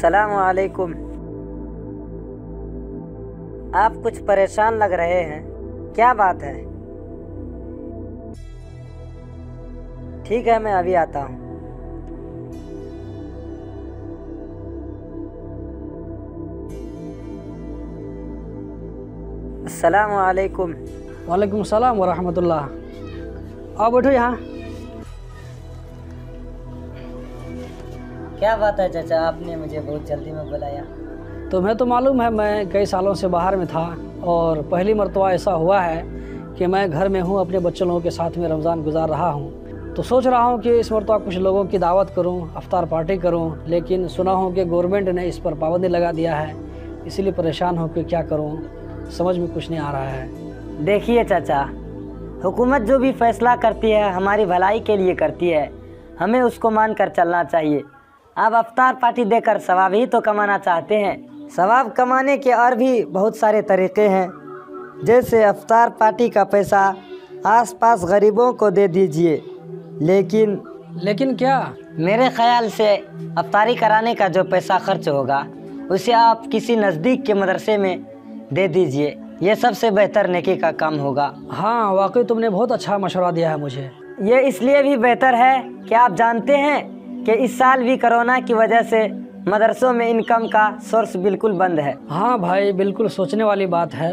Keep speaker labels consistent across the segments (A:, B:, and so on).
A: अस्सलामु अलैकुम। आप कुछ परेशान लग रहे हैं, क्या बात है? ठीक है, मैं अभी आता हूँ। अस्सलामु अलैकुम।
B: वालेकुम सलाम व रहमतुल्लाह। आओ बैठो यहाँ।
A: क्या बात है चाचा, आपने मुझे बहुत जल्दी में बुलाया?
B: तुम्हें तो मालूम है मैं कई सालों से बाहर में था और पहली मरतबा ऐसा हुआ है कि मैं घर में हूँ, अपने बच्चों लोगों के साथ में रमज़ान गुजार रहा हूँ। तो सोच रहा हूँ कि इस मरतबा कुछ लोगों की दावत करूँ, अफ्तार पार्टी करूँ, लेकिन सुना हूँ कि गवर्नमेंट ने इस पर पाबंदी लगा दिया है, इसीलिए परेशान हूँ कि क्या करूँ, समझ में कुछ नहीं आ रहा है।
A: देखिए चाचा, हुकूमत जो भी फैसला करती है हमारी भलाई के लिए करती है, हमें उसको मान कर चलना चाहिए। आप अफ्तार पार्टी देकर सवाब ही तो कमाना चाहते हैं। सवाब कमाने के और भी बहुत सारे तरीक़े हैं, जैसे अफ्तार पार्टी का पैसा आसपास गरीबों को दे दीजिए। लेकिन
B: क्या?
A: मेरे ख्याल से अफ्तारी कराने का जो पैसा खर्च होगा उसे आप किसी नज़दीक के मदरसे में दे दीजिए, ये सबसे बेहतर नेकी का काम होगा।
B: हाँ, वाकई तुमने बहुत अच्छा मशवरा दिया है मुझे।
A: ये इसलिए भी बेहतर है कि आप जानते हैं कि इस साल भी कोरोना की वजह से मदरसों में इनकम का सोर्स बिल्कुल बंद है।
B: हाँ भाई, बिल्कुल सोचने वाली बात है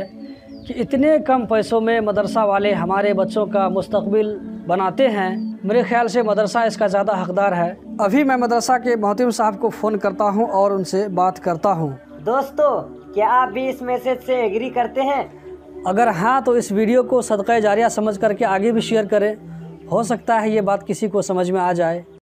B: कि इतने कम पैसों में मदरसा वाले हमारे बच्चों का मुस्तकबिल बनाते हैं। मेरे ख्याल से मदरसा इसका ज़्यादा हकदार है। अभी मैं मदरसा के मोहतमिम साहब को फ़ोन करता हूँ और उनसे बात करता हूँ।
A: दोस्तों, क्या आप भी इस मैसेज से एग्री करते हैं?
B: अगर हाँ तो इस वीडियो को सदका जारिया समझ करके आगे भी शेयर करें। हो सकता है ये बात किसी को समझ में आ जाए।